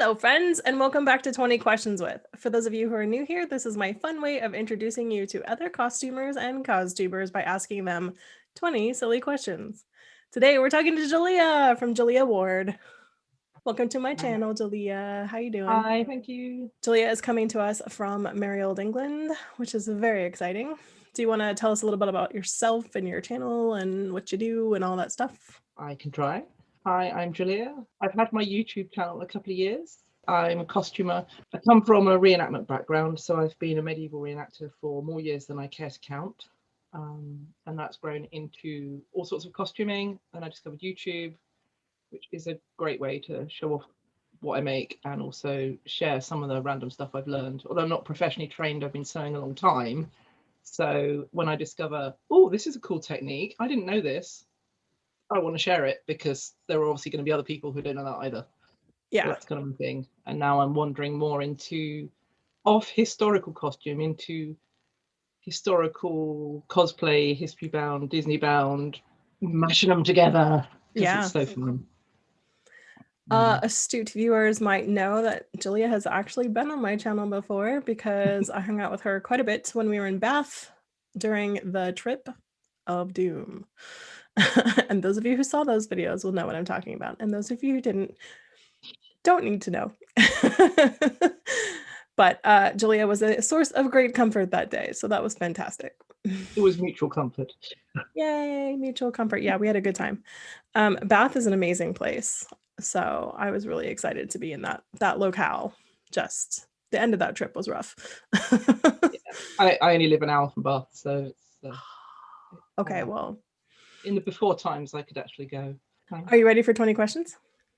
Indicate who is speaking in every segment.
Speaker 1: Hello, friends, and welcome back to 20 Questions With. For those of you who are new here, this is my fun way of introducing you to other costumers and costubers by asking them 20 silly questions. Today, we're talking to Jalea from JaleaWard. Welcome to my channel, Jalea. How you doing?
Speaker 2: Hi, thank you.
Speaker 1: Jalea is coming to us from merry old England, which is very exciting. Do you want to tell us a little bit about yourself and your channel and what you do and all that stuff?
Speaker 2: I can try. Hi, I'm Jalea. I've had my YouTube channel a couple of years. I'm a costumer. I come from a reenactment background, so I've been a medieval reenactor for more years than I care to count. And that's grown into all sorts of costuming. And I discovered YouTube, which is a great way to show off what I make and also share some of the random stuff I've learned. Although I'm not professionally trained, I've been sewing a long time. So when I discover, oh, this is a cool technique, I didn't know this, I want to share it because there are obviously going to be other people who don't know that either.
Speaker 1: Yeah,
Speaker 2: so that's kind of a thing. And now I'm wandering more into historical costume, into historical cosplay, history bound, Disney bound, mashing them together because it's so fun.
Speaker 1: Astute viewers might know that Jalea has actually been on my channel before because I hung out with her quite a bit when we were in Bath during the trip of doom. And those of you who saw those videos will know what I'm talking about. And those of you who didn't, don't need to know. But Jalea was a source of great comfort that day. So that was fantastic.
Speaker 2: It was mutual comfort.
Speaker 1: Yay, mutual comfort. Yeah, we had a good time. Bath is an amazing place. So I was really excited to be in that locale. Just the end of that trip was rough.
Speaker 2: I only live an hour from Bath, so it's
Speaker 1: okay, well,
Speaker 2: in the before times I could actually go.
Speaker 1: Are you ready for 20 questions?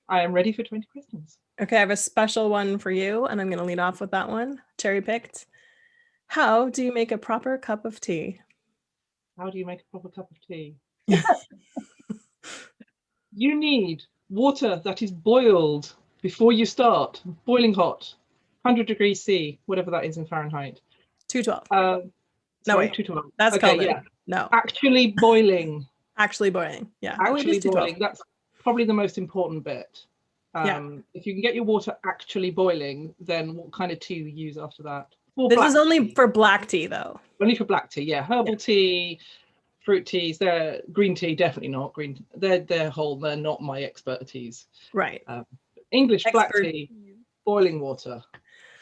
Speaker 2: I am ready for 20 questions.
Speaker 1: Okay, I have a special one for you, and I'm going to lead off with that one. Cherry picked. How do you make a proper cup of tea?
Speaker 2: How do you make a proper cup of tea? You need water that is boiled before you start, boiling hot, 100 degrees C, whatever that is in Fahrenheit.
Speaker 1: 212.
Speaker 2: No, wait, 212.
Speaker 1: That's okay, Kelvin. Yeah. No.
Speaker 2: Actually boiling.
Speaker 1: Actually boiling. Yeah.
Speaker 2: Actually boiling. That's probably the most important bit. If you can get your water actually boiling, then what kind of tea you use after that?
Speaker 1: This is only for black tea, though.
Speaker 2: Only for black tea, yeah. Herbal tea, fruit teas, they're green tea, definitely not green. They're not my expertise.
Speaker 1: Right.
Speaker 2: English black tea, boiling water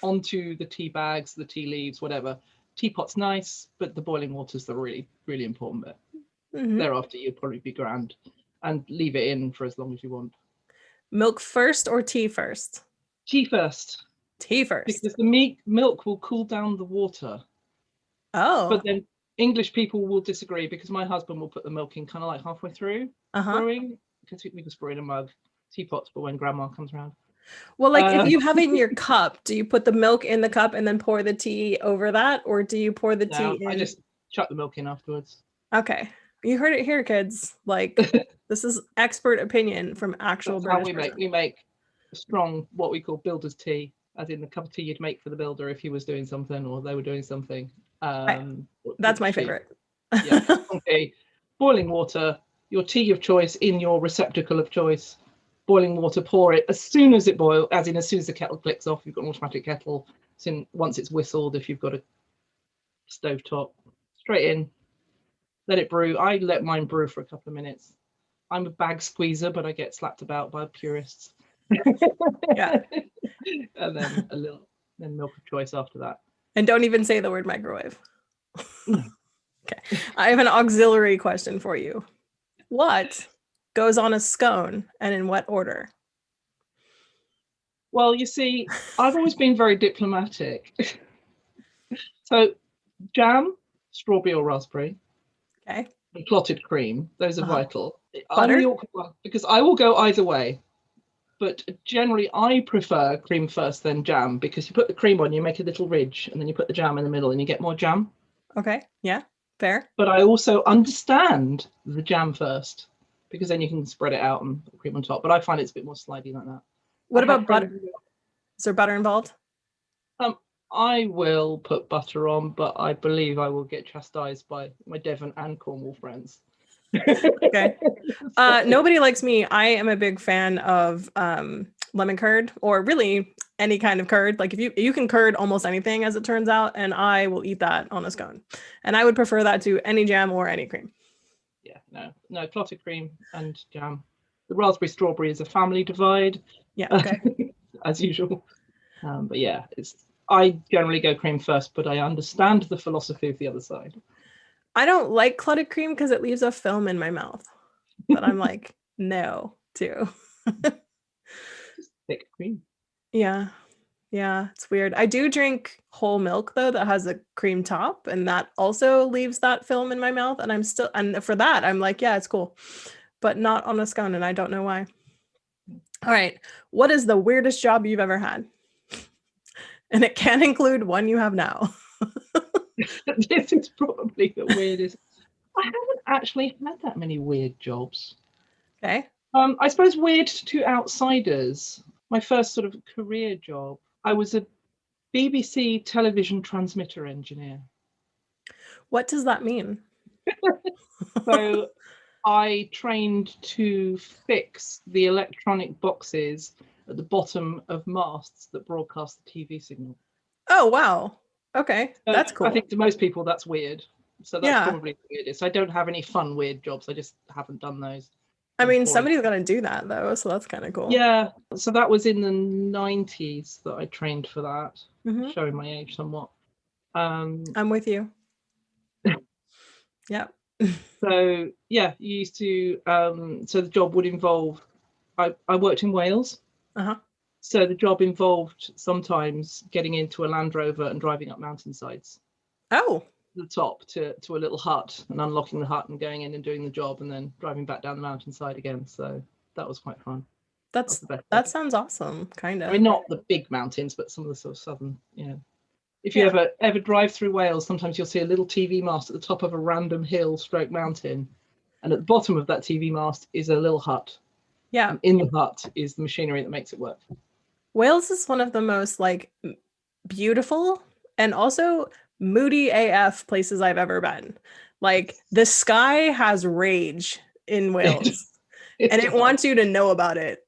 Speaker 2: onto the tea bags, the tea leaves, whatever. Teapot's nice, but the boiling water's the really, really important bit. Thereafter, you'll probably be grand, and leave it in for as long as you want.
Speaker 1: Milk first or tea first?
Speaker 2: Tea first.
Speaker 1: Tea first.
Speaker 2: Because the milk will cool down the water.
Speaker 1: Oh.
Speaker 2: But then English people will disagree because my husband will put the milk in kind of like halfway through brewing. Because we can spray in a mug, teapots, but when grandma comes around.
Speaker 1: Well, like if you have it in your cup, do you put the milk in the cup and then pour the tea over that? Or do you pour the tea in?
Speaker 2: I just chuck the milk in afterwards.
Speaker 1: Okay. You heard it here, kids. Like, this is expert opinion from actual British
Speaker 2: person. We make strong, what we call builder's tea, as in the cup of tea you'd make for the builder if he was doing something or they were doing something.
Speaker 1: That's my favorite.
Speaker 2: Yeah. Okay. Boiling water, your tea of choice in your receptacle of choice. Boiling water, pour it as soon as it boils, as soon as the kettle clicks off. You've got an automatic kettle. So once it's whistled, if you've got a stovetop, straight in. Let it brew. I let mine brew for a couple of minutes. I'm a bag squeezer, but I get slapped about by purists.
Speaker 1: Yeah.
Speaker 2: And then then milk of choice after that.
Speaker 1: And don't even say the word microwave. Okay. I have an auxiliary question for you. What goes on a scone and in what order?
Speaker 2: Well, you see, I've always been very diplomatic. So jam, strawberry or raspberry.
Speaker 1: Okay.
Speaker 2: And clotted cream, those are vital.
Speaker 1: Butter?
Speaker 2: I'm the awkward one because I will go either way. But generally, I prefer cream first, then jam, because you put the cream on, you make a little ridge, and then you put the jam in the middle, and you get more jam.
Speaker 1: Okay, yeah, fair. But
Speaker 2: I also understand the jam first, because then you can spread it out and put cream on top. But I find it's a bit more slidey like that.
Speaker 1: What about butter? Is there butter involved?
Speaker 2: I will put butter on, but I believe I will get chastised by my Devon and Cornwall friends.
Speaker 1: Okay. Nobody likes me. I am a big fan of lemon curd, or really any kind of curd. Like if you can curd almost anything, as it turns out, and I will eat that on a scone. And I would prefer that to any jam or any cream.
Speaker 2: Yeah, no, clotted cream and jam. The raspberry strawberry is a family divide.
Speaker 1: Yeah, okay.
Speaker 2: As usual. But yeah, I generally go cream first, but I understand the philosophy of the other side.
Speaker 1: I don't like clotted cream because it leaves a film in my mouth that I'm like, no to.
Speaker 2: Just thick cream.
Speaker 1: Yeah. Yeah, it's weird. I do drink whole milk though that has a cream top, and that also leaves that film in my mouth, and and for that I'm like, yeah, it's cool. But not on a scone, and I don't know why. All right. What is the weirdest job you've ever had? And it can include one you have now.
Speaker 2: This is probably the weirdest. I haven't actually had that many weird jobs.
Speaker 1: Okay.
Speaker 2: I suppose weird to outsiders. My first sort of career job, I was a BBC television transmitter engineer.
Speaker 1: What does that mean?
Speaker 2: So I trained to fix the electronic boxes at the bottom of masts that broadcast the TV signal.
Speaker 1: Oh, wow. Okay.
Speaker 2: So
Speaker 1: That's cool.
Speaker 2: I think to most people that's weird. So that's
Speaker 1: Yeah.
Speaker 2: probably the weirdest. I don't have any fun weird jobs. I just haven't done those.
Speaker 1: I mean, somebody's got to do that though, so that's kind of cool.
Speaker 2: Yeah. So that was in the 90s that I trained for that,
Speaker 1: Mhm.
Speaker 2: showing my age somewhat.
Speaker 1: I'm with you. Yeah.
Speaker 2: So yeah, you used to. So the job would involve. I worked in Wales.
Speaker 1: Uh-huh.
Speaker 2: So the job involved sometimes getting into a Land Rover and driving up mountainsides.
Speaker 1: Oh.
Speaker 2: The top to a little hut and unlocking the hut and going in and doing the job and then driving back down the mountainside again. So that was quite fun.
Speaker 1: That sounds awesome, kind of.
Speaker 2: I mean, not the big mountains, but some of the sort of southern, If you ever drive through Wales, sometimes you'll see a little TV mast at the top of a random hill stroke mountain. And at the bottom of that TV mast is a little hut.
Speaker 1: Yeah.
Speaker 2: And in the hut is the machinery that makes it work.
Speaker 1: Wales is one of the most like beautiful and also moody AF places I've ever been. Like the sky has rage in Wales and it wants you to know about it.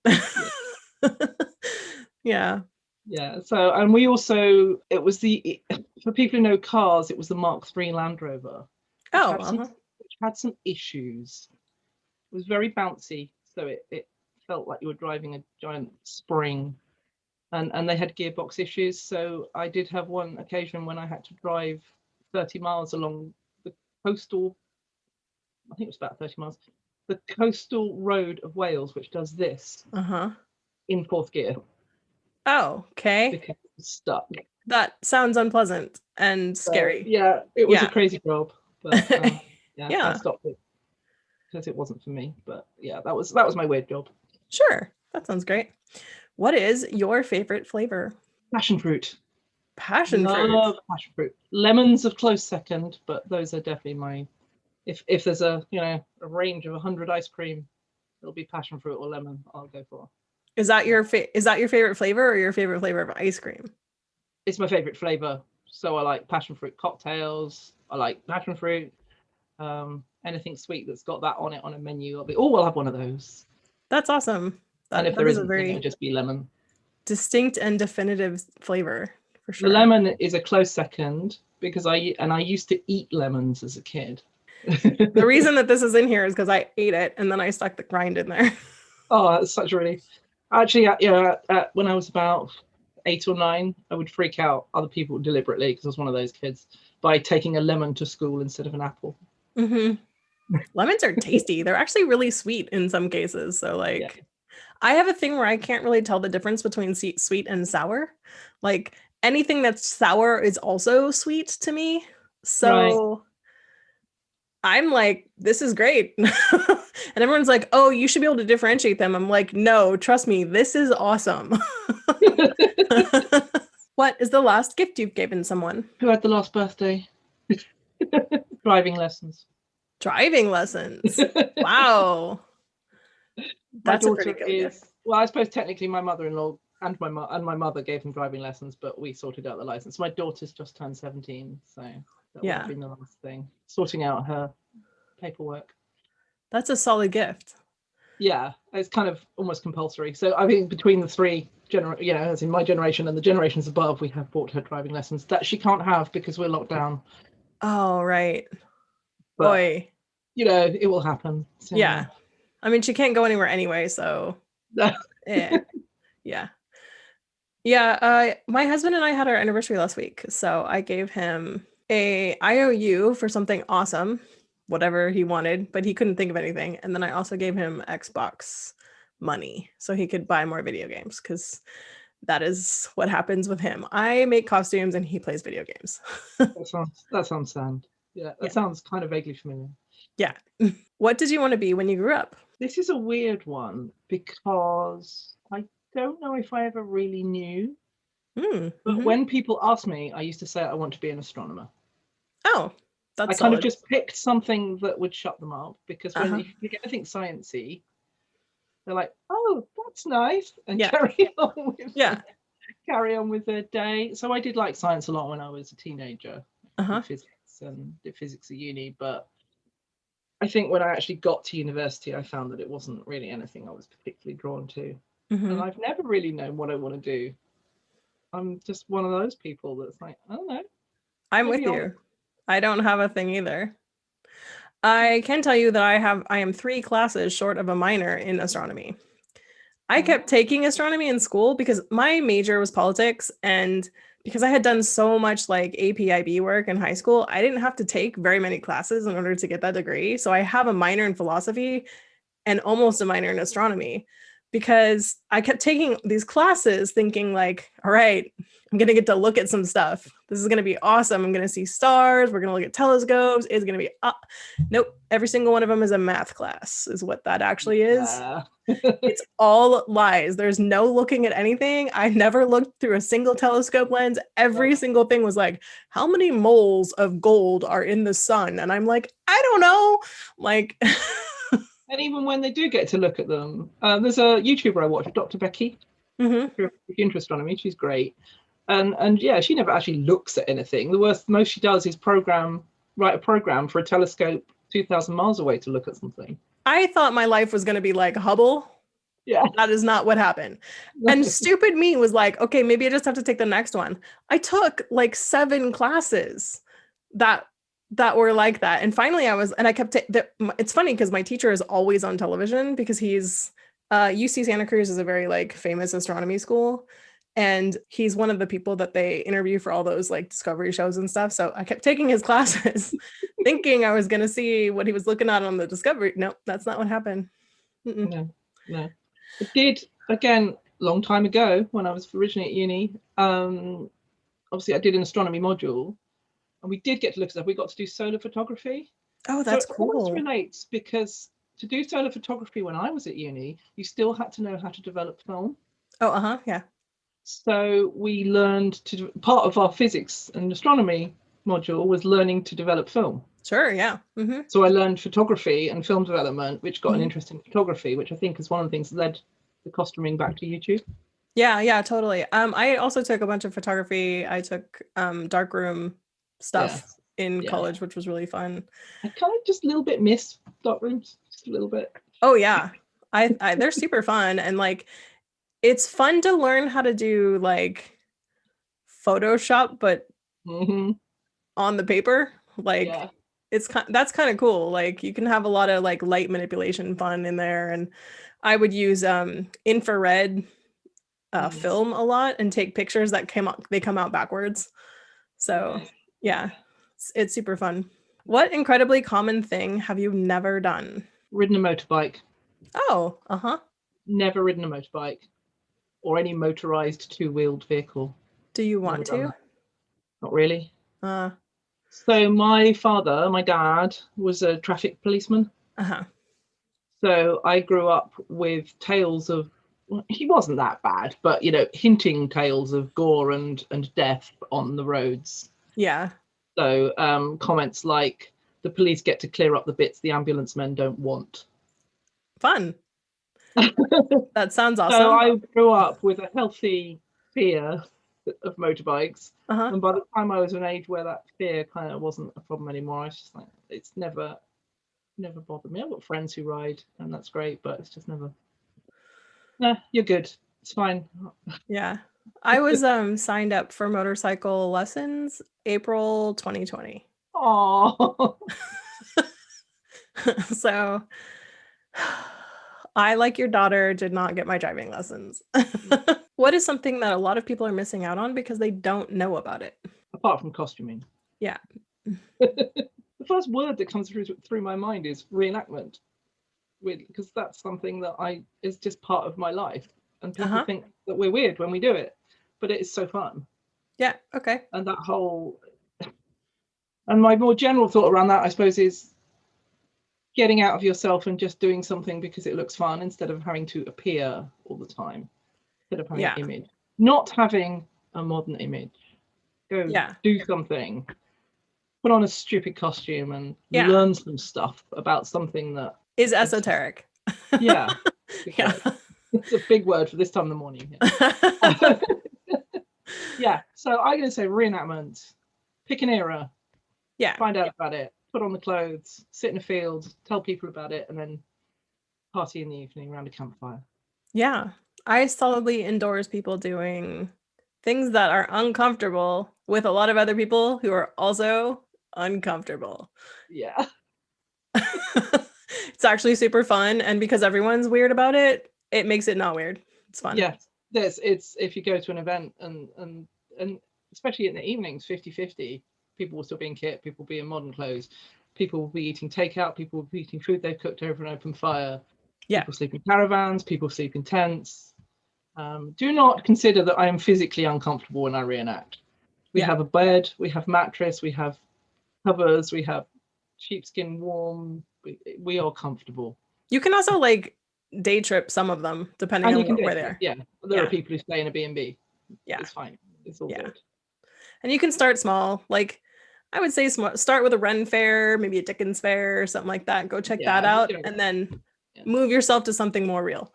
Speaker 1: Yeah.
Speaker 2: Yeah. So, and we also, it was for people who know cars, it was the Mark III Land Rover. Which had some issues. It was very bouncy. So it felt like you were driving a giant spring. And they had gearbox issues. So I did have one occasion when I had to drive 30 miles along the coastal, I think it was about 30 miles, the coastal road of Wales, which does this in fourth gear.
Speaker 1: Oh, okay.
Speaker 2: Because it was stuck.
Speaker 1: That sounds unpleasant and scary.
Speaker 2: Yeah, it was a crazy job. But I stopped it because it wasn't for me. But yeah, that was my weird job.
Speaker 1: Sure. That sounds great. What is your favorite flavor?
Speaker 2: Passion fruit.
Speaker 1: Love
Speaker 2: passion fruit. Lemons a close second, but those are definitely my. If there's a range of 100 ice cream, it'll be passion fruit or lemon. I'll go for.
Speaker 1: Is that your favorite flavor or your favorite flavor of ice cream?
Speaker 2: It's my favorite flavor. So I like passion fruit cocktails. I like passion fruit. Anything sweet that's got that on it on a menu, I'll have one of those.
Speaker 1: That's awesome.
Speaker 2: And if there isn't, it'll just be lemon.
Speaker 1: Distinct and definitive flavor, for sure.
Speaker 2: The lemon is a close second because I used to eat lemons as a kid.
Speaker 1: The reason that this is in here is because I ate it and then I stuck the rind in there.
Speaker 2: Oh, that's such a relief. Actually, when I was about 8 or 9, I would freak out other people deliberately because I was one of those kids by taking a lemon to school instead of an apple.
Speaker 1: Mm-hmm. Lemons are tasty. They're actually really sweet in some cases. So I have a thing where I can't really tell the difference between sweet and sour. Like anything that's sour is also sweet to me. So I'm like, this is great. And everyone's like, oh, you should be able to differentiate them. I'm like, no, trust me, this is awesome. What is the last gift you've given someone?
Speaker 2: Who had the last birthday? Driving lessons.
Speaker 1: Driving lessons. Wow. That's a pretty good gift.
Speaker 2: Well, I suppose technically my mother-in-law and my mother gave him driving lessons, but we sorted out the license. My daughter's just turned 17, so that would have been the last thing. Sorting out her paperwork.
Speaker 1: That's a solid gift.
Speaker 2: Yeah, it's kind of almost compulsory. So I think between the three as in my generation and the generations above, we have bought her driving lessons that she can't have because we're locked down.
Speaker 1: Oh, right.
Speaker 2: But
Speaker 1: Boy.
Speaker 2: it will happen. So.
Speaker 1: Yeah. I mean, she can't go anywhere anyway, so yeah. Yeah. Yeah, my husband and I had our anniversary last week, so I gave him a IOU for something awesome, whatever he wanted, but he couldn't think of anything. And then I also gave him Xbox money so he could buy more video games, because that is what happens with him. I make costumes and he plays video games.
Speaker 2: that sounds sad. Yeah, that sounds kind of vaguely familiar.
Speaker 1: Yeah. What did you want to be when you grew up?
Speaker 2: This is a weird one because I don't know if I ever really knew. But when people ask me, I used to say I want to be an astronomer.
Speaker 1: Oh, that's
Speaker 2: I kind of just picked something that would shut them up, because when you get anything sciencey, they're like, "Oh, that's nice," and carry on with their day. So I did like science a lot when I was a teenager, physics and did physics at uni. But I think when I actually got to university, I found that it wasn't really anything I was particularly drawn to, and I've never really known what I want to do. I'm just one of those people that's like, I don't know.
Speaker 1: I'm with you. I don't have a thing either. I can tell you that I am 3 classes short of a minor in astronomy. I kept taking astronomy in school because my major was politics, and because I had done so much like APIB work in high school, I didn't have to take very many classes in order to get that degree. So I have a minor in philosophy and almost a minor in astronomy, because I kept taking these classes thinking like, all right, I'm going to get to look at some stuff. This is going to be awesome. I'm going to see stars. We're going to look at telescopes. It's going to be, nope. Every single one of them is a math class is what that actually is. It's all lies. There's no looking at anything. I never looked through a single telescope lens. Every single thing was like, how many moles of gold are in the sun? And I'm like, I don't know. Like,
Speaker 2: and even when they do get to look at them, there's a YouTuber I watch, Dr. Becky. If you're into astronomy, she's great. And yeah, she never actually looks at anything. The most she does is write a program for a telescope 2,000 miles away to look at something.
Speaker 1: I thought my life was going to be like Hubble.
Speaker 2: Yeah.
Speaker 1: That is not what happened. And stupid me was like, okay, maybe I just have to take the next one. I took like 7 classes that were like that. And finally I kept, it's funny because my teacher is always on television, because he's, UC Santa Cruz is a very like famous astronomy school. And he's one of the people that they interview for all those like discovery shows and stuff. So I kept taking his classes thinking I was going to see what he was looking at on the Discovery. Nope, that's not what happened.
Speaker 2: No. I did, again, long time ago when I was originally at uni. Obviously, I did an astronomy module, and we did get to look at stuff. We got to do solar photography.
Speaker 1: Oh, that's
Speaker 2: so it
Speaker 1: cool.
Speaker 2: almost relates, because to do solar photography when I was at uni, you still had to know how to develop film.
Speaker 1: Oh, yeah.
Speaker 2: So we learned part of our physics and astronomy module was learning to develop film.
Speaker 1: Sure, yeah.
Speaker 2: So I learned photography and film development, which got an interest in photography, which I think is one of the things that led the costuming back to YouTube.
Speaker 1: Yeah, totally. I also took a bunch of photography. I took darkroom stuff in college, which was really fun.
Speaker 2: I kind of just a little bit miss darkrooms, just a little bit.
Speaker 1: Oh yeah, I they're super fun, and like it's fun to learn how to do like Photoshop, but on the paper. Like that's kind of cool. Like you can have a lot of like light manipulation fun in there, and I would use infrared film a lot and take pictures that come out backwards. So yeah, it's super fun. What incredibly common thing have you never done?
Speaker 2: Ridden a motorbike.
Speaker 1: Oh,
Speaker 2: Never ridden a motorbike or any motorized 2-wheeled vehicle.
Speaker 1: Do you want to?
Speaker 2: Not really. So my dad was a traffic policeman. So I grew up with tales of, he wasn't that bad, but hinting tales of gore and death on the roads.
Speaker 1: Yeah.
Speaker 2: So comments like, the police get to clear up the bits the ambulance men don't want.
Speaker 1: Fun. That sounds awesome.
Speaker 2: So I grew up with a healthy fear of motorbikes. And by the time I was an age where that fear kind of wasn't a problem anymore, I was just like, it's never never bothered me. I've got friends who ride, and that's great, but it's just never. No, you're good. It's fine.
Speaker 1: Yeah. I was signed up for motorcycle lessons April 2020.
Speaker 2: Oh,
Speaker 1: So I, like your daughter, did not get my driving lessons. What is something that a lot of people are missing out on because they don't know about it?
Speaker 2: apart from costuming.
Speaker 1: Yeah.
Speaker 2: The first word that comes through my mind is reenactment, because that's something that is just part of my life, and people
Speaker 1: Uh-huh.
Speaker 2: think that we're weird when we do it, but it is so fun.
Speaker 1: Yeah. Okay.
Speaker 2: And that whole, and my more general thought around that, I suppose, is getting out of yourself and just doing something because it looks fun instead of having to appear all the time, instead of having
Speaker 1: Yeah.
Speaker 2: an image, not having a modern image. Go
Speaker 1: Yeah.
Speaker 2: do something, put on a stupid costume and
Speaker 1: Yeah.
Speaker 2: learn some stuff about something that
Speaker 1: Is esoteric.
Speaker 2: yeah.
Speaker 1: Yeah.
Speaker 2: It's a big word for this time of the morning. Yeah. So I'm going to say reenactment. Pick an era,
Speaker 1: Yeah.
Speaker 2: find out about it, put on the clothes, sit in a field, tell people about it, and then party in the evening around a campfire.
Speaker 1: Yeah. I solidly endorse people doing things that are uncomfortable with a lot of other people who are also uncomfortable.
Speaker 2: Yeah.
Speaker 1: It's actually super fun, and because everyone's weird about it, it makes it not weird. It's fun.
Speaker 2: Yeah. It's if you go to an event and especially in the evenings, 50-50, people will still be in kit, people will be in modern clothes, people will be eating takeout, people will be eating food they've cooked over an open fire.
Speaker 1: Yeah.
Speaker 2: People sleep in caravans, people sleep in tents. Do not consider that I am physically uncomfortable when I reenact. We have a bed, we have mattress, we have covers, we have sheepskin warm. We are comfortable.
Speaker 1: You can also like day trip some of them depending on where they are.
Speaker 2: Yeah, there are people who stay in a B&B.
Speaker 1: Yeah,
Speaker 2: it's fine. It's all good.
Speaker 1: And you can start small. Like I would say start with a Ren fair, maybe a Dickens fair or something like that. Go check that out, and then move yourself to something more real.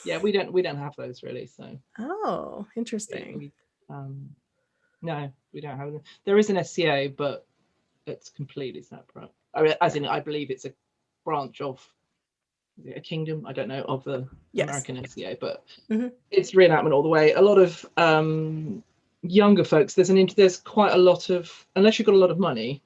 Speaker 2: Yeah, we don't have those really. So
Speaker 1: oh, interesting.
Speaker 2: No, we don't have them. There is an SCA, but it's completely separate. I believe it's a branch of a kingdom. I don't know of the American SCA, but it's reenactment all the way. A lot of younger folks. There's quite a lot of, unless you've got a lot of money.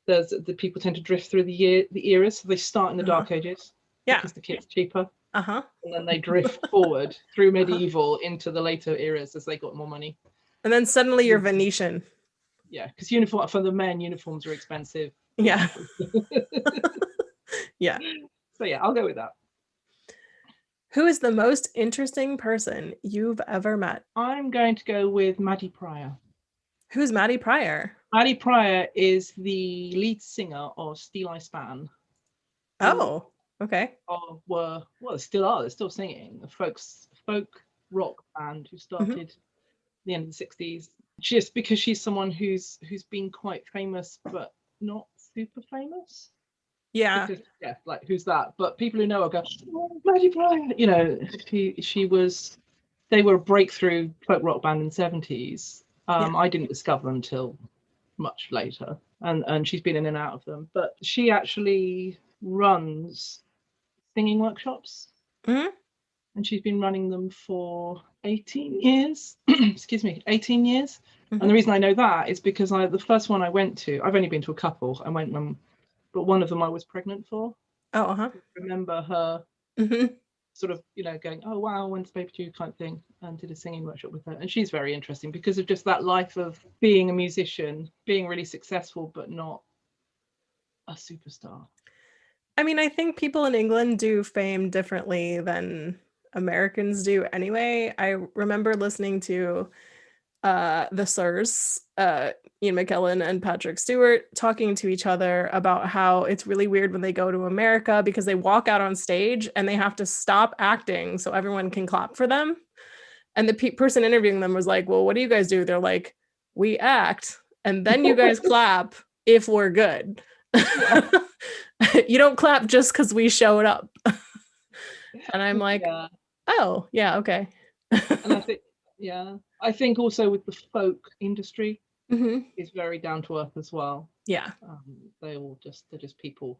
Speaker 2: The people tend to drift through the eras. So they start in the Dark Ages because the kit's cheaper. And then they drift forward through medieval into the later eras as they got more money.
Speaker 1: And then suddenly you're Venetian.
Speaker 2: Yeah, because for the men, uniforms are expensive.
Speaker 1: Yeah. Yeah.
Speaker 2: So yeah, I'll go with that.
Speaker 1: Who is the most interesting person you've ever met?
Speaker 2: I'm going to go with Maddie Pryor.
Speaker 1: Who's Maddie Pryor?
Speaker 2: Maddie Pryor is the lead singer of Steel Eye Span.
Speaker 1: Oh, okay.
Speaker 2: They still are. They're still singing. A folk rock band who started at the end of the 60s. Just because she's someone who's been quite famous, but not super famous.
Speaker 1: Yeah.
Speaker 2: Because, like who's that? But people who know her go, oh, Maddie Pryor. You know, they were a breakthrough folk rock band in the 70s. I didn't discover them until much later, and she's been in and out of them. But she actually runs singing workshops, and she's been running them for 18 years. Excuse me, 18 years. And the reason I know that is because the first one I went to, I've only been to a couple. I went but one of them I was pregnant for.
Speaker 1: Oh,
Speaker 2: I remember her sort of, going, oh wow, when's baby due kind of thing, and did a singing workshop with her. And she's very interesting because of just that life of being a musician, being really successful, but not a superstar.
Speaker 1: I mean, I think people in England do fame differently than Americans do anyway. I remember listening to the Sirs, Ian McKellen and Patrick Stewart, talking to each other about how it's really weird when they go to America because they walk out on stage and they have to stop acting so everyone can clap for them. And the person interviewing them was like, well, what do you guys do? They're like, we act and then you guys clap if we're good. You don't clap just because we showed up. And I'm like, oh, yeah, okay.
Speaker 2: And I think also with the folk industry, it's very down to earth as well.
Speaker 1: Yeah.
Speaker 2: They're just people,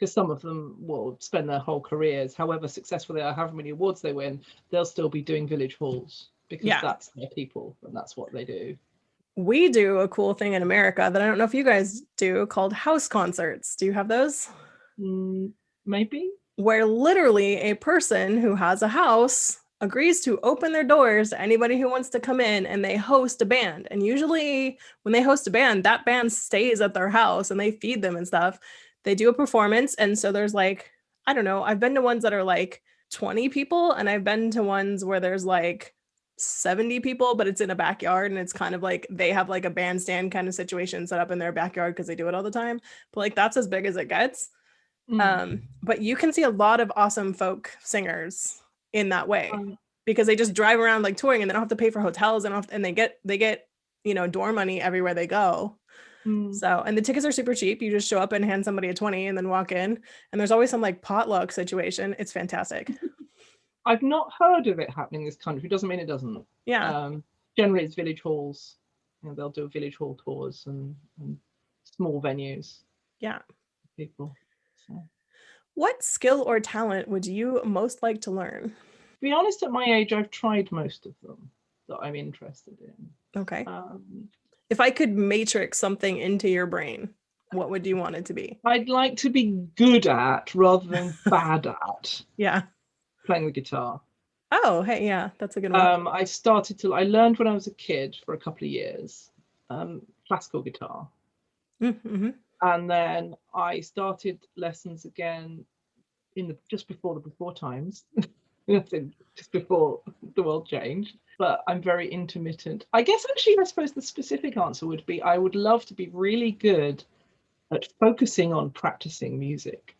Speaker 2: because some of them will spend their whole careers, however successful they are, however many awards they win, they'll still be doing village halls because that's their people and that's what they do.
Speaker 1: We do a cool thing in America that I don't know if you guys do called house concerts. Do you have those?
Speaker 2: Maybe.
Speaker 1: Where literally a person who has a house agrees to open their doors to anybody who wants to come in, and they host a band. And usually when they host a band, that band stays at their house and they feed them and stuff. They do a performance. And so there's like, I don't know, I've been to ones that are like 20 people, and I've been to ones where there's like 70 people, but it's in a backyard, and it's kind of like they have like a bandstand kind of situation set up in their backyard because they do it all the time. But like that's as big as it gets. But you can see a lot of awesome folk singers in that way, because they just drive around like touring, and they don't have to pay for hotels, and they get dorm money everywhere they go. So, and the tickets are super cheap. You just show up and hand somebody a 20 and then walk in, and there's always some like potluck situation. It's fantastic.
Speaker 2: I've not heard of it happening in this country. Doesn't mean it doesn't.
Speaker 1: Yeah.
Speaker 2: Generally it's village halls. They'll do village hall tours and small venues.
Speaker 1: Yeah.
Speaker 2: People. So.
Speaker 1: What skill or talent would you most like to learn?
Speaker 2: To be honest, at my age, I've tried most of them that I'm interested in.
Speaker 1: Okay. If I could matrix something into your brain, what would you want it to be?
Speaker 2: I'd like to be good at rather than bad at.
Speaker 1: Yeah.
Speaker 2: Playing the guitar.
Speaker 1: Oh, hey, yeah, that's a good one.
Speaker 2: I learned when I was a kid for a couple of years, classical guitar.
Speaker 1: Mm-hmm.
Speaker 2: And then I started lessons again just before the before times, just before the world changed. But I'm very intermittent. I guess actually, I suppose the specific answer would be I would love to be really good at focusing on practicing music.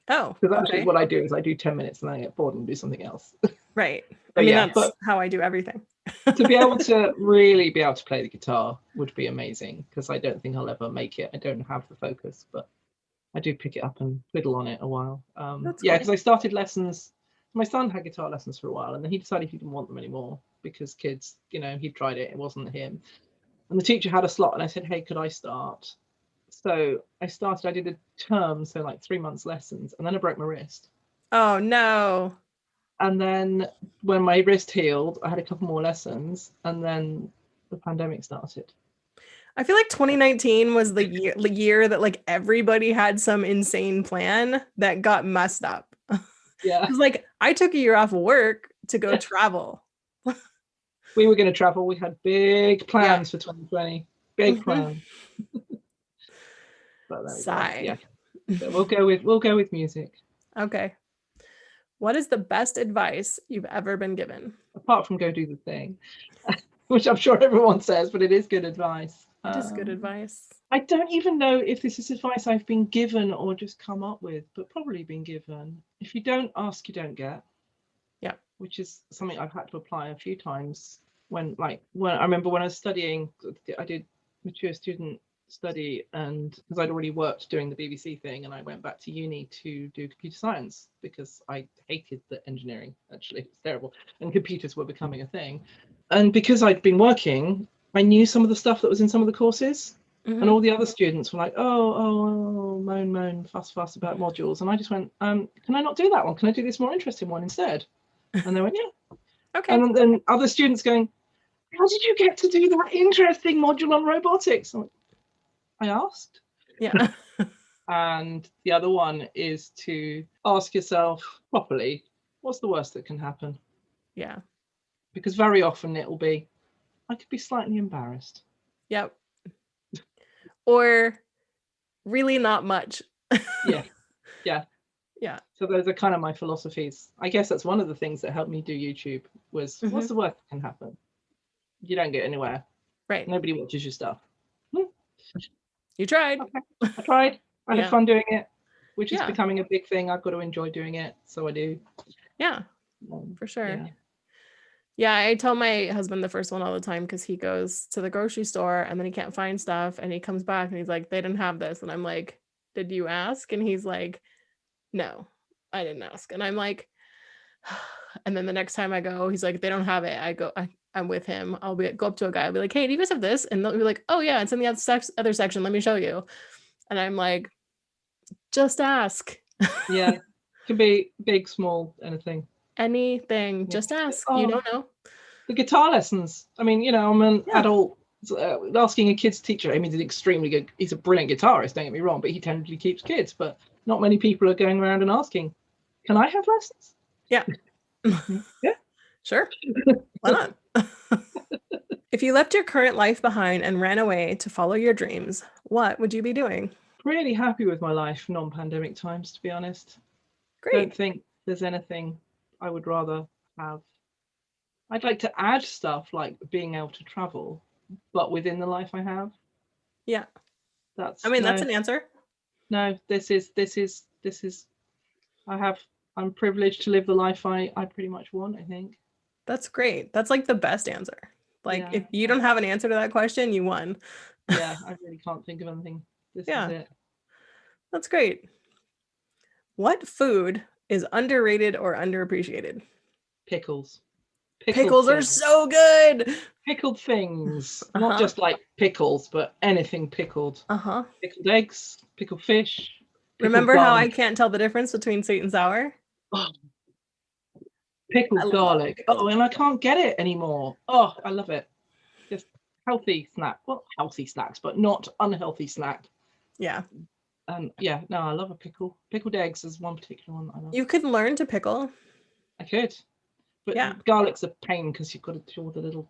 Speaker 1: Oh,
Speaker 2: because actually what I do is I do 10 minutes and then I get bored and do something else.
Speaker 1: Right. I mean, that's how I do everything.
Speaker 2: To be able to really be able to play the guitar would be amazing, because I don't think I'll ever make it. I don't have the focus, but I do pick it up and fiddle on it a while. Because I started lessons. My son had guitar lessons for a while, and then he decided he didn't want them anymore because kids, he'd tried it. It wasn't him. And the teacher had a slot, and I said, hey, could I start? So I started, I did a term, so like 3 months lessons, and then I broke my wrist.
Speaker 1: Oh, no.
Speaker 2: And then when my wrist healed, I had a couple more lessons, and then the pandemic started.
Speaker 1: I feel like 2019 was the year that like everybody had some insane plan that got messed up.
Speaker 2: Yeah.
Speaker 1: It was like, I took a year off of work to go travel.
Speaker 2: We were going to travel. We had big plans for 2020. Big plans.
Speaker 1: Sigh.
Speaker 2: So we'll go with music.
Speaker 1: Okay. What is the best advice you've ever been given?
Speaker 2: Apart from go do the thing, which I'm sure everyone says, but it is good advice.
Speaker 1: It is good advice.
Speaker 2: I don't even know if this is advice I've been given or just come up with, but probably been given. If you don't ask, you don't get.
Speaker 1: Yeah.
Speaker 2: Which is something I've had to apply a few times. When I remember when I was studying, I did mature student study, and because I'd already worked doing the BBC thing, and I went back to uni to do computer science because I hated the engineering. Actually, it's terrible, and computers were becoming a thing. And because I'd been working, I knew some of the stuff that was in some of the courses. Mm-hmm. And all the other students were like, oh, moan, fuss about modules. And I just went, can I not do that one? Can I do this more interesting one instead? And they went, yeah.
Speaker 1: Okay.
Speaker 2: And then other students going, how did you get to do that interesting module on robotics? I asked.
Speaker 1: Yeah.
Speaker 2: And the other one is to ask yourself properly, what's the worst that can happen?
Speaker 1: Yeah.
Speaker 2: Because very often it will be, I could be slightly embarrassed.
Speaker 1: Yep. Or really not much.
Speaker 2: Yeah. So those are kind of my philosophies. I guess that's one of the things that helped me do YouTube was, what's the worst that can happen? You don't get anywhere.
Speaker 1: Right.
Speaker 2: Nobody watches your stuff.
Speaker 1: You tried.
Speaker 2: Okay. I tried. I had fun doing it, which is becoming a big thing. I've got to enjoy doing it. So I do.
Speaker 1: Yeah, for sure. Yeah, I tell my husband the first one all the time because he goes to the grocery store and then he can't find stuff and he comes back and he's like, they didn't have this. And I'm like, did you ask? And he's like, no, I didn't ask. And I'm like, and then the next time I go, he's like, they don't have it. I'm with him. I'll go up to a guy. I'll be like, hey, do you guys have this? And they'll be like, oh yeah, it's in the other section. Let me show you. And I'm like, Just ask.
Speaker 2: Yeah, could be big, small, anything.
Speaker 1: Anything.
Speaker 2: Yeah.
Speaker 1: Just ask. You
Speaker 2: Oh,
Speaker 1: don't know.
Speaker 2: the guitar lessons. I mean, I'm an
Speaker 1: Yeah.
Speaker 2: adult. Asking a kids teacher, I mean, he's extremely good. He's a brilliant guitarist, don't get me wrong, but he totally keeps kids. But not many people are going around and asking, can I have lessons?
Speaker 1: Yeah.
Speaker 2: Yeah.
Speaker 1: Sure. Why not? If you left your current life behind and ran away to follow your dreams, what would you be doing?
Speaker 2: Really happy with my life, non-pandemic times, to be honest. Don't
Speaker 1: Great.
Speaker 2: think there's anything I would rather have. I'd like to add stuff like being able to travel, but within the life I have.
Speaker 1: Yeah.
Speaker 2: That's
Speaker 1: I mean, that's an answer.
Speaker 2: no, this is I'm privileged to live the life I pretty much want, I think.
Speaker 1: That's great. That's like the best answer. Like,
Speaker 2: Yeah.
Speaker 1: if you don't have an answer to that question, you won.
Speaker 2: Yeah, I really can't think of anything. This is it.
Speaker 1: That's great. What food is underrated or underappreciated?
Speaker 2: Pickles.
Speaker 1: Pickles are so good.
Speaker 2: Pickled things.
Speaker 1: Uh-huh.
Speaker 2: Not just like pickles, but anything pickled.
Speaker 1: Uh-huh.
Speaker 2: Pickled eggs, pickled fish.
Speaker 1: Remember how I can't tell the difference between sweet and sour?
Speaker 2: Oh, pickled garlic. Oh, and I can't get it anymore. Oh, I love it. Just healthy snack. Well, healthy snacks, but not unhealthy snack.
Speaker 1: Yeah.
Speaker 2: Yeah, no, I love a pickle. Pickled eggs is one particular one that I love.
Speaker 1: You could learn to pickle.
Speaker 2: I could. But
Speaker 1: yeah,
Speaker 2: garlic's a pain because you've got to do all the little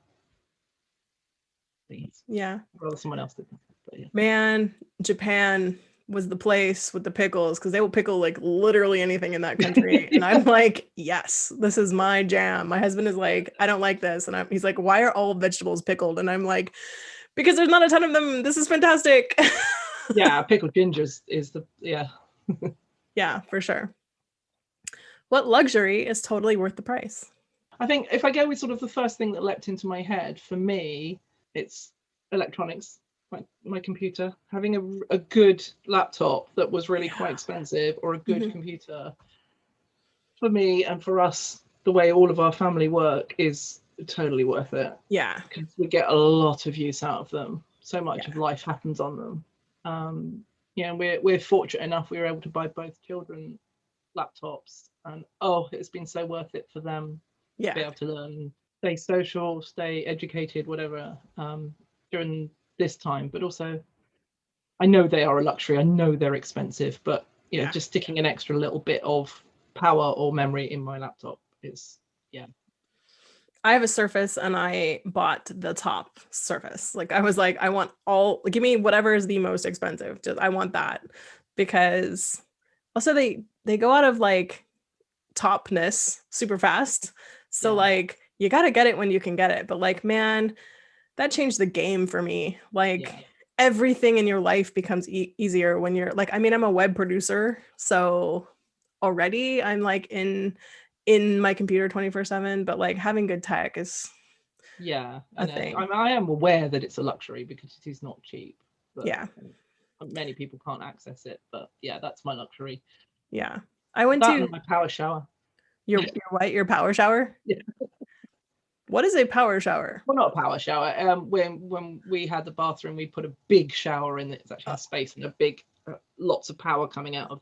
Speaker 2: things.
Speaker 1: Yeah.
Speaker 2: I'd rather someone else did that. But yeah.
Speaker 1: Man, Japan was the place with the pickles because they will pickle like literally anything in that country. And I'm like, yes, this is my jam. My husband is like, I don't like this. And he's like, why are all vegetables pickled? And I'm like, because there's not a ton of them. This is fantastic.
Speaker 2: Yeah, pickled gingers is the, yeah.
Speaker 1: Yeah, for sure. What luxury is totally worth the price?
Speaker 2: I think if I go with sort of the first thing that leapt into my head, for me, it's electronics. My computer, having a good laptop that was really quite expensive, or a good computer, for me and for us, the way all of our family work is totally worth it.
Speaker 1: Yeah,
Speaker 2: because we get a lot of use out of them. So much of life happens on them. We're fortunate enough we were able to buy both children laptops, and it's been so worth it for them to be able to learn, stay social, stay educated, whatever, during this time. But also, I know they are a luxury, I know they're expensive, but just sticking an extra little bit of power or memory in my laptop is
Speaker 1: I have a Surface and I bought the top Surface. Like I was like, I want give me whatever is the most expensive. Just I want that, because also they go out of like topness super fast. So like you got to get it when you can get it. But like, man, that changed the game for me. Like everything in your life becomes easier when you're like, I mean, I'm a web producer, so already I'm like in my computer 24/7, but like having good tech is a thing.
Speaker 2: I am aware that it's a luxury because it is not cheap, but many people can't access it. But that's my luxury.
Speaker 1: I went to
Speaker 2: my power shower.
Speaker 1: Your power shower?
Speaker 2: Yeah.
Speaker 1: What is a power shower?
Speaker 2: Well, not a power shower. When we had the bathroom, we put a big shower in. It's actually a space and a big, lots of power coming out of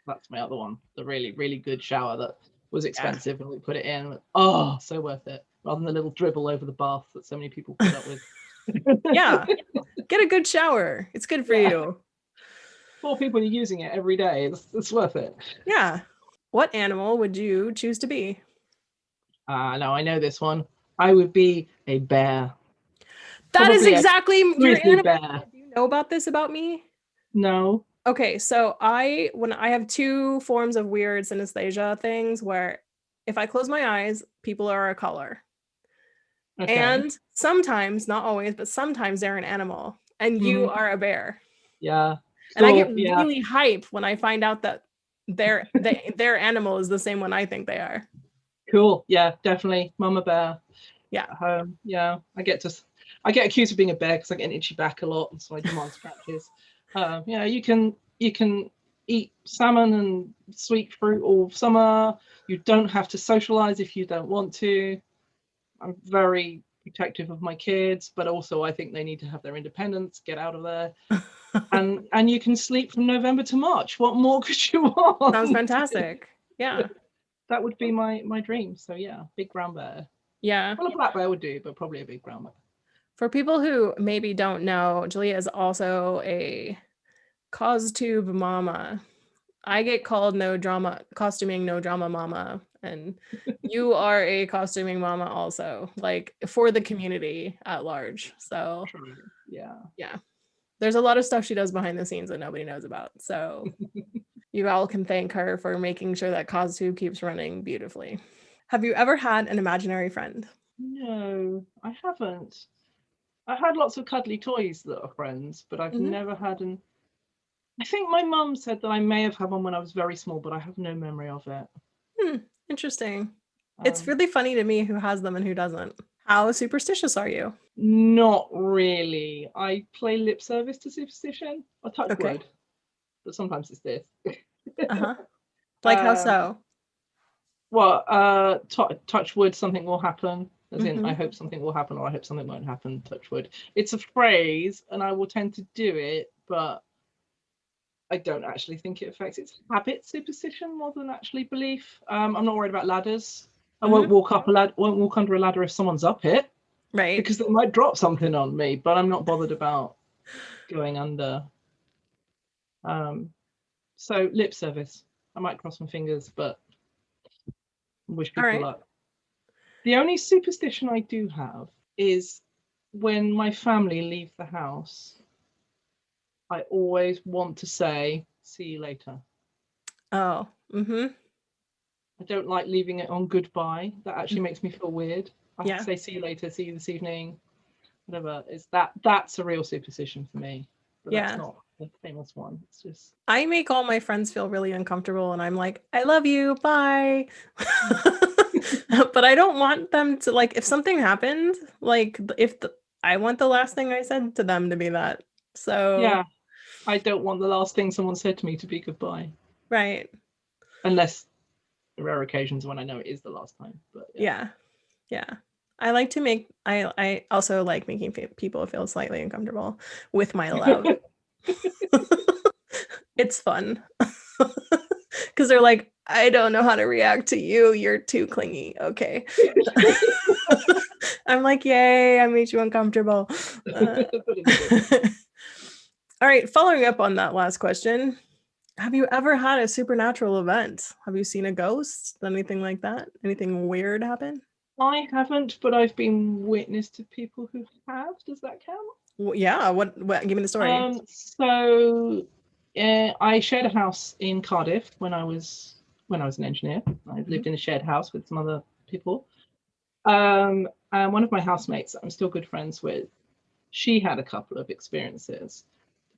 Speaker 2: that's my other one. The really, really good shower that was expensive, and we put it in. So worth it, rather than the little dribble over the bath that so many people put up with.
Speaker 1: Get a good shower. It's good for you.
Speaker 2: 4 people are using it every day. It's worth it.
Speaker 1: Yeah. What animal would you choose to be?
Speaker 2: No, I know this one. I would be a bear.
Speaker 1: That is exactly your animal.
Speaker 2: Bear.
Speaker 1: Do you know about this about me?
Speaker 2: No.
Speaker 1: Okay, so I have 2 forms of weird synesthesia things where if I close my eyes, people are a color. Okay. And sometimes, not always, but sometimes they're an animal, and you are a bear.
Speaker 2: Yeah.
Speaker 1: And I get really hype when I find out that their animal is the same one I think they are.
Speaker 2: Cool. Yeah, definitely. Mama bear.
Speaker 1: Yeah.
Speaker 2: At home. Yeah. I get accused of being a bear because I get an itchy back a lot, and so I demand scratches. You can eat salmon and sweet fruit all summer. You don't have to socialize if you don't want to. I'm very protective of my kids, but also I think they need to have their independence, get out of there. And you can sleep from November to March. What more could you want?
Speaker 1: Sounds fantastic. Yeah.
Speaker 2: That would be my dream. So yeah, big brown bear.
Speaker 1: Yeah.
Speaker 2: Well, a black bear would do, but probably a big brown bear.
Speaker 1: For people who maybe don't know, Jalea is also a costube mama. I get called no drama, costuming no drama mama, and you are a costuming mama also, like for the community at large. So
Speaker 2: True. Yeah.
Speaker 1: yeah, there's a lot of stuff she does behind the scenes that nobody knows about. So you all can thank her for making sure that costube keeps running beautifully. Have you ever had an imaginary friend?
Speaker 2: No, I haven't. I've had lots of cuddly toys that are friends, but I've never had an. I think my mum said that I may have had one when I was very small, but I have no memory of it.
Speaker 1: Interesting. It's really funny to me who has them and who doesn't. How superstitious are you?
Speaker 2: Not really. I play lip service to superstition. I touch wood, but sometimes it's this.
Speaker 1: Like how so?
Speaker 2: Well, touch wood, something will happen. As in, I hope something will happen, or I hope something won't happen. Touch wood. It's a phrase, and I will tend to do it, but I don't actually think it affects. It's habit superstition more than actually belief. I'm not worried about ladders. I won't walk up a ladder. Won't walk under a ladder if someone's up it,
Speaker 1: right?
Speaker 2: Because they might drop something on me. But I'm not bothered about going under. So lip service. I might cross my fingers, but wish people luck. The only superstition I do have is when my family leave the house, I always want to say, see you later.
Speaker 1: Oh,
Speaker 2: I don't like leaving it on goodbye. That actually makes me feel weird. I have to say, see you later, see you this evening, whatever. That's a real superstition for me. But that's not a famous one. It's just.
Speaker 1: I make all my friends feel really uncomfortable and I'm like, I love you, bye. But I don't want them to, like, if something happened, like I want the last thing I said to them to be that. So
Speaker 2: yeah, I don't want the last thing someone said to me to be goodbye.
Speaker 1: Right.
Speaker 2: Unless rare occasions when I know it is the last time. But
Speaker 1: yeah. I like to make. I also like making people feel slightly uncomfortable with my love. It's fun because they're like, I don't know how to react to you. You're too clingy. Okay. I'm like, yay! I made you uncomfortable. All right. Following up on that last question. Have you ever had a supernatural event? Have you seen a ghost? Anything like that? Anything weird happen?
Speaker 2: I haven't, but I've been witness to people who have. Does that count?
Speaker 1: Well, yeah. What? Give me the story.
Speaker 2: So, I shared a house in Cardiff when I was an engineer. I lived in a shared house with some other people. And one of my housemates that I'm still good friends with, she had a couple of experiences.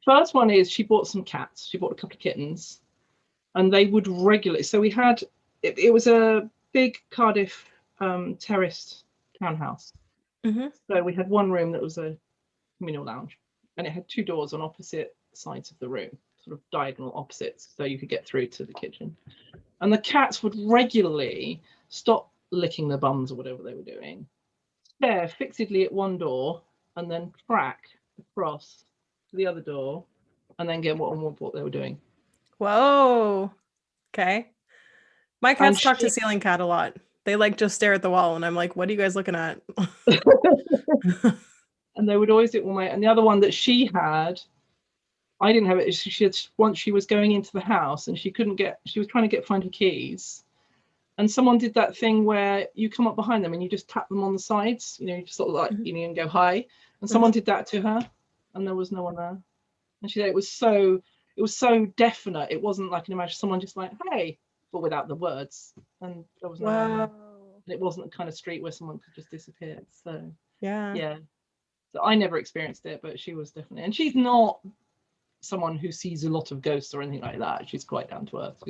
Speaker 2: First one is she bought some cats. She bought a couple of kittens, and they would regularly. So we had it was a big Cardiff terraced townhouse. So we had one room that was a communal lounge, and it had two doors on opposite sides of the room, sort of diagonal opposites, so you could get through to the kitchen. And the cats would regularly stop licking their bums or whatever they were doing, stare fixedly at one door, and then track across to the other door, and then get what they were doing.
Speaker 1: Whoa. Okay. My cats talk to ceiling cat a lot. They like just stare at the wall, and I'm like, what are you guys looking at?
Speaker 2: And they would always do it one way. And the other one that she had, I didn't have it. She had, once she was going into the house and she was trying to find her keys. And someone did that thing where you come up behind them and you just tap them on the sides, you just sort of like, and go hi. And someone did that to her, and there was no one there. And she said it was so definite. It wasn't like an imagine someone just like, hey, but without the words. And there was no one there. And it wasn't the kind of street where someone could just disappear. So yeah. So I never experienced it, but she was definitely, and she's not someone who sees a lot of ghosts or anything like that. She's quite down to earth.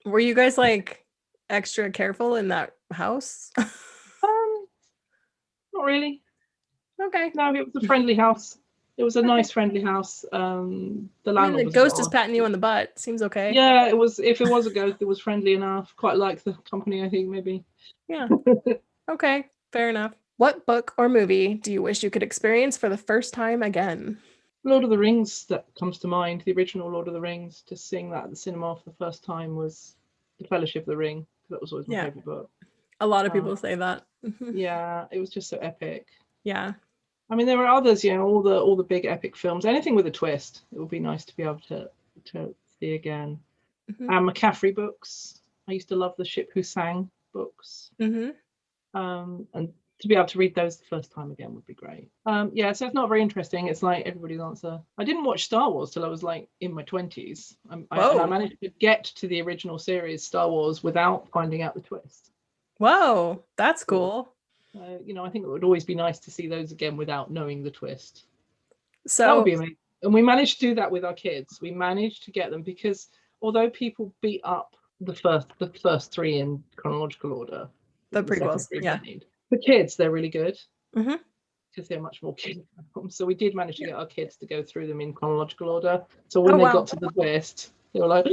Speaker 1: Were you guys like extra careful in that house?
Speaker 2: Not really.
Speaker 1: Okay.
Speaker 2: No, it was a friendly house. It was a nice, friendly house. The
Speaker 1: ghost is patting you on the butt. Seems okay.
Speaker 2: Yeah, it was. If it was a ghost, it was friendly enough. Quite like the company, I think, maybe.
Speaker 1: Yeah. Okay. Fair enough. What book or movie do you wish you could experience for the first time again?
Speaker 2: Lord of the Rings, that comes to mind. The original Lord of the Rings. Just seeing that at the cinema for the first time was The Fellowship of the Ring. That was always my
Speaker 1: Yeah,
Speaker 2: favorite book.
Speaker 1: a lot of
Speaker 2: Um,
Speaker 1: people say that.
Speaker 2: yeah, it was just so epic.
Speaker 1: Yeah.
Speaker 2: I mean, there were others, all the big epic films. Anything with a twist, it would be nice to be able to see again.
Speaker 1: Hmm.
Speaker 2: And McCaffrey books. I used to love the Ship Who Sang books.
Speaker 1: Hmm.
Speaker 2: And to be able to read those the first time again would be great. Yeah, so it's not very interesting. It's like everybody's answer. I didn't watch Star Wars till I was like in my 20s. And I
Speaker 1: Whoa.
Speaker 2: managed to get to the original series, Star Wars, without finding out the twist.
Speaker 1: Whoa, that's
Speaker 2: So,
Speaker 1: cool.
Speaker 2: I think it would always be nice to see those again without knowing the twist. That would
Speaker 1: So
Speaker 2: be amazing. And we managed to do that with our kids. We managed to get them because although people beat up the first three in chronological order,
Speaker 1: the
Speaker 2: the second
Speaker 1: prequels,
Speaker 2: three
Speaker 1: yeah.
Speaker 2: made, for kids they're really good
Speaker 1: Hmm.
Speaker 2: because they're much more kid films. So we did manage to get our kids to go through them in chronological order. So
Speaker 1: Oh
Speaker 2: when they got
Speaker 1: wow.
Speaker 2: to the twist, they were like,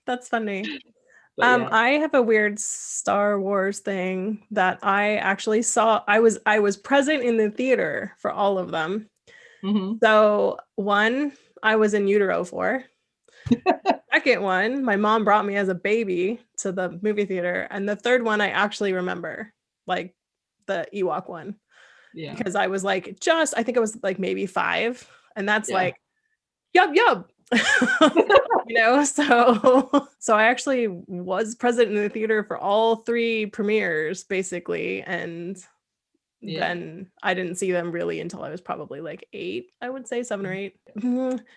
Speaker 1: That's funny.
Speaker 2: but yeah.
Speaker 1: I have a weird Star Wars thing that I actually saw. I was present in the theater for all of them.
Speaker 2: Mm-hmm.
Speaker 1: So one I was in utero for. Second one, my mom brought me as a baby to the movie theater. And the third one I actually remember, like the Ewok one,
Speaker 2: Yeah.
Speaker 1: because I was like I think it was like maybe 5. And that's
Speaker 2: Yeah.
Speaker 1: like, yup, yup. So I actually was present in the theater for all 3 premieres basically, and
Speaker 2: Yeah.
Speaker 1: then I didn't see them really until I was probably like 8, I would say 7 or 8.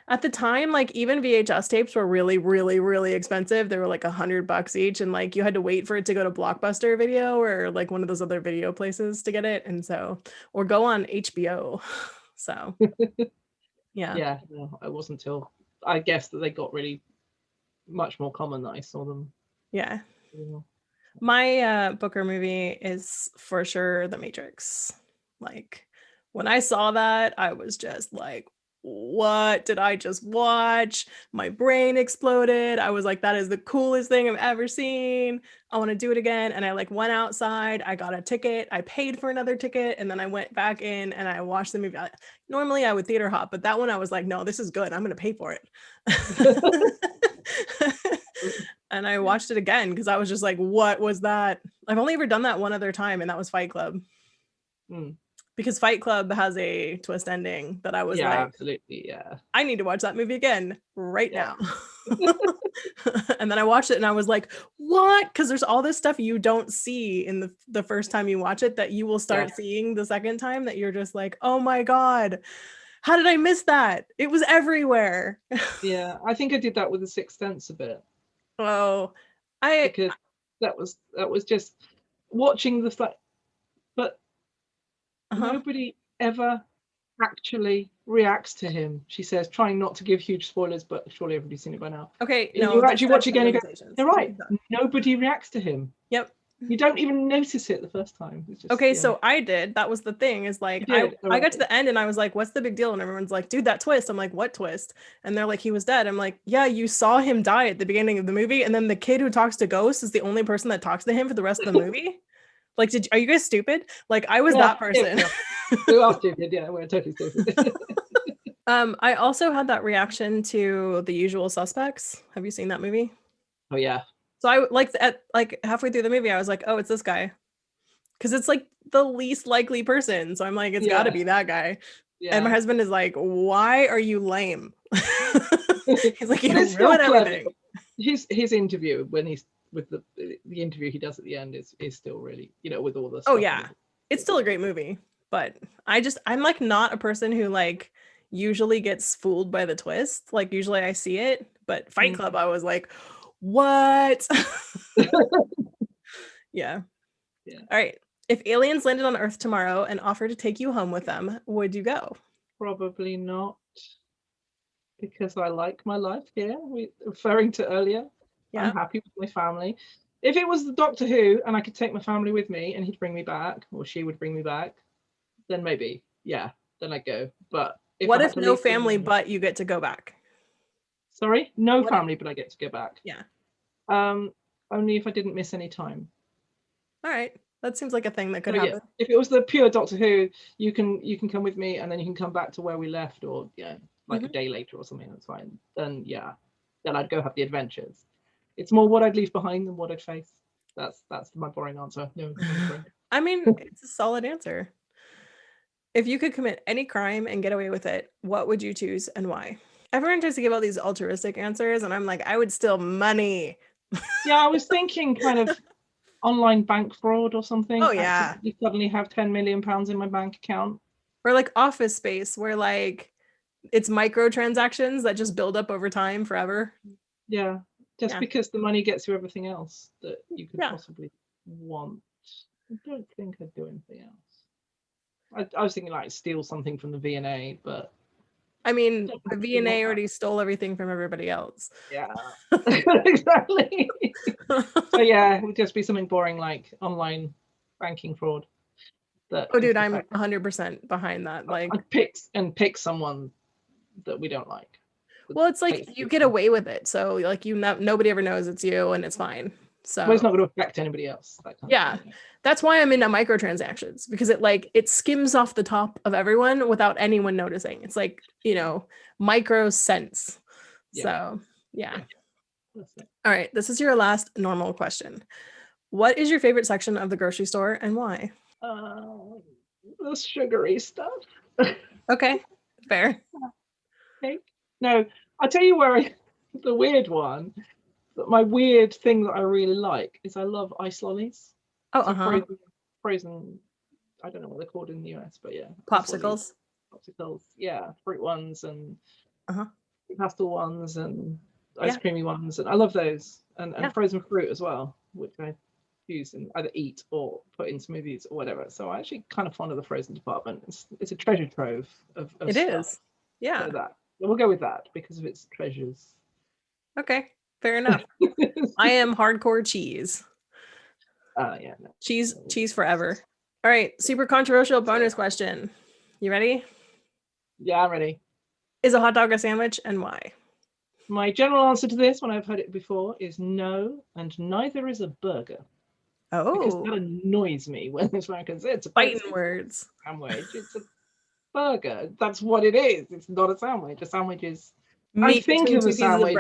Speaker 1: At the time, like even VHS tapes were really, really, really expensive. They were like $100 each, and like you had to wait for it to go to Blockbuster Video or like one of those other video places to get it, and so or go on HBO. So yeah.
Speaker 2: Yeah. No, it wasn't until I guess that they got really much more common that I saw them.
Speaker 1: Yeah.
Speaker 2: Yeah.
Speaker 1: My Booker movie is for sure The Matrix. Like when I saw that, I was just like, what did I just watch? My brain exploded. I was like, that is the coolest thing I've ever seen. I want to do it again. And I like went outside, I got a ticket, I paid for another ticket, and then I went back in and I watched the movie. Normally I would theater hop, but that one I was like, no, this is good. I'm gonna pay for it. And I watched it again because I was just like, what was that? I've only ever done that one other time, and that was Fight Club.
Speaker 2: Mm.
Speaker 1: Because Fight Club has a twist ending that I was
Speaker 2: Yeah,
Speaker 1: like,
Speaker 2: absolutely. Yeah.
Speaker 1: I need to watch that movie again right
Speaker 2: Yeah.
Speaker 1: now. And then I watched it and I was like, what? Because there's all this stuff you don't see in the first time you watch it that you will start seeing the second time, that you're just like, oh my God, how did I miss that? It was everywhere.
Speaker 2: Yeah, I think I did that with The Sixth Sense a bit
Speaker 1: Oh,
Speaker 2: because that was just watching the fact, but
Speaker 1: uh-huh.
Speaker 2: nobody ever actually reacts to him. She says, trying not to give huge spoilers, but surely everybody's seen it by now.
Speaker 1: Okay,
Speaker 2: And
Speaker 1: no,
Speaker 2: you
Speaker 1: there's
Speaker 2: actually watch
Speaker 1: statute
Speaker 2: again
Speaker 1: of
Speaker 2: and go,
Speaker 1: limitations.
Speaker 2: they're right. Nobody reacts to him.
Speaker 1: Yep.
Speaker 2: You don't even notice it the first time. It's just,
Speaker 1: Okay, so I did. That was the thing, is like I got to the end and I was like, what's the big deal? And everyone's like, dude, that twist. I'm like, what twist? And they're like, he was dead. I'm like, yeah, you saw him die at the beginning of the movie, and then the kid who talks to ghosts is the only person that talks to him for the rest of the movie. Like, are you guys stupid? Like, I was that person.
Speaker 2: We are stupid. Yeah, we're totally stupid.
Speaker 1: I also had that reaction to The Usual Suspects. Have you seen that movie?
Speaker 2: Oh yeah.
Speaker 1: So I like halfway through the movie, I was like, oh, it's this guy. Because it's like the least likely person. So I'm like, it's got to be that guy.
Speaker 2: Yeah.
Speaker 1: And my husband is like, why are you lame? He's like, you
Speaker 2: ruin
Speaker 1: everything.
Speaker 2: His interview, when he's with the interview he does at the end, is still really, with all the stuff.
Speaker 1: Oh yeah, it's still a great movie. But I'm like not a person who like usually gets fooled by the twist. Like usually I see it, but Fight Club, I was like, what? Yeah. All right. If aliens landed on Earth tomorrow and offered to take you home with them, would you go?
Speaker 2: Probably not, because I like my life here. Referring to earlier, I'm happy with my family. If it was the Doctor Who and I could take my family with me and he'd bring me back, or she would bring me back, then maybe, then I'd go. But
Speaker 1: what if no family but you get to go back?
Speaker 2: Sorry, no family but I get to go back.
Speaker 1: Yeah.
Speaker 2: Only if I didn't miss any time.
Speaker 1: All right. That seems like a thing that could
Speaker 2: So,
Speaker 1: happen.
Speaker 2: if it was the pure Doctor Who, you can come with me and then you can come back to where we left, or like a day later or something. That's fine. Then then I'd go have the adventures. It's more what I'd leave behind than what I'd face. That's my boring answer. No.
Speaker 1: I mean, it's a solid answer. If you could commit any crime and get away with it, what would you choose and why? Everyone tries to give all these altruistic answers, and I'm like, I would steal money.
Speaker 2: Yeah, I was thinking kind of online bank fraud or something.
Speaker 1: Oh, yeah.
Speaker 2: You suddenly have £10 million in my bank account.
Speaker 1: Or like Office Space, where like it's microtransactions that just build up over time forever.
Speaker 2: Yeah, just because the money gets you everything else that you could possibly want. I don't think I'd do anything else. I was thinking like steal something from the V&A, but
Speaker 1: I mean, the V&A already stole everything from everybody else.
Speaker 2: Yeah, exactly. So yeah, it would just be something boring like online banking fraud.
Speaker 1: Oh, dude, I'm 100% behind that. Like,
Speaker 2: pick someone that we don't like.
Speaker 1: Well, it's like you get away with it, so like nobody ever knows it's you, and it's fine. So
Speaker 2: it's not going to affect anybody else.
Speaker 1: That's why I'm into microtransactions, because it skims off the top of everyone without anyone noticing. It's like, micro cents. So yeah. All right, this is your last normal question. What is your favorite section of the grocery store and why?
Speaker 2: The sugary stuff.
Speaker 1: Okay, fair.
Speaker 2: Okay. No, I'll tell you the weird one. My weird thing that I really like is I love ice lollies.
Speaker 1: Oh,
Speaker 2: frozen. I don't know what they're called in the US, but yeah.
Speaker 1: Popsicles.
Speaker 2: Yeah, fruit ones and pastel ones and ice creamy ones, and I love those. And frozen fruit as well, which I use and either eat or put in smoothies or whatever. So I'm actually kind of fond of the frozen department. It's a treasure trove of
Speaker 1: it
Speaker 2: stuff.
Speaker 1: Is. Yeah.
Speaker 2: So we'll go with that because of its treasures.
Speaker 1: Okay, fair enough. I am hardcore cheese.
Speaker 2: Yeah. No.
Speaker 1: Cheese forever. All right, super controversial bonus question. You ready?
Speaker 2: Yeah, I'm ready.
Speaker 1: Is a hot dog a sandwich, and why?
Speaker 2: My general answer to this, when I've heard it before, is no, and neither is a burger.
Speaker 1: Oh.
Speaker 2: Because that annoys me when this American says it's a
Speaker 1: fighting words.
Speaker 2: Sandwich. It's a burger. That's what it is. It's not a sandwich. A sandwich is.
Speaker 1: I think of a sandwich.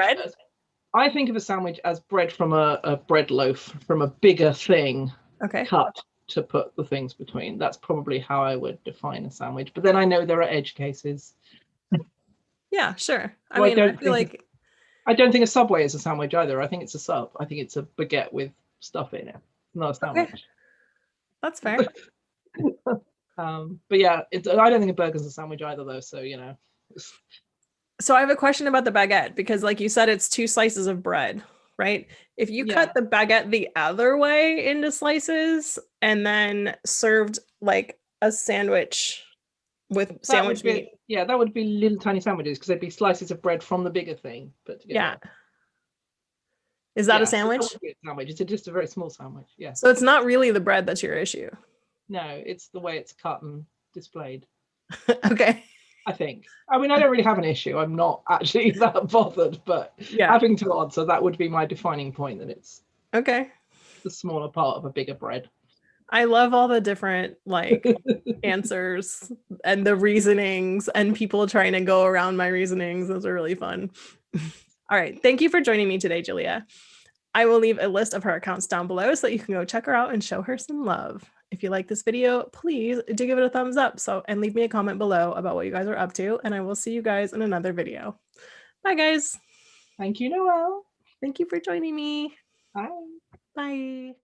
Speaker 2: I think of a sandwich as bread from a bread loaf from a bigger thing.
Speaker 1: Okay.
Speaker 2: Cut to put the things between. That's probably how I would define a sandwich. But then I know there are edge cases.
Speaker 1: Yeah, sure. I mean, I feel like
Speaker 2: I don't think a Subway is a sandwich either. I think it's a sub. I think it's a baguette with stuff in it. Not a sandwich.
Speaker 1: Okay. That's fair.
Speaker 2: But yeah, I don't think a burger's a sandwich either, though. So
Speaker 1: So I have a question about the baguette, because like you said, it's 2 slices of bread, right? If you cut the baguette the other way into slices and then served like a sandwich with sandwich meat.
Speaker 2: Yeah, that would be little tiny sandwiches, because they'd be slices of bread from the bigger thing put together.
Speaker 1: Yeah. Is that a sandwich?
Speaker 2: It's a sandwich. It's just a very small sandwich. Yeah.
Speaker 1: So it's not really the bread that's your issue.
Speaker 2: No, it's the way it's cut and displayed.
Speaker 1: Okay.
Speaker 2: I think. I mean, I don't really have an issue. I'm not actually that bothered, but having to answer, that would be my defining point, that it's the smaller part of a bigger bread.
Speaker 1: I love all the different answers and the reasonings and people trying to go around my reasonings. Those are really fun. All right. Thank you for joining me today, Jalea. I will leave a list of her accounts down below so that you can go check her out and show her some love. If you like this video, please do give it a thumbs up and leave me a comment below about what you guys are up to, and I will see you guys in another video. Bye, guys.
Speaker 2: Thank you, Noelle.
Speaker 1: Thank you for joining me.
Speaker 2: Bye.
Speaker 1: Bye.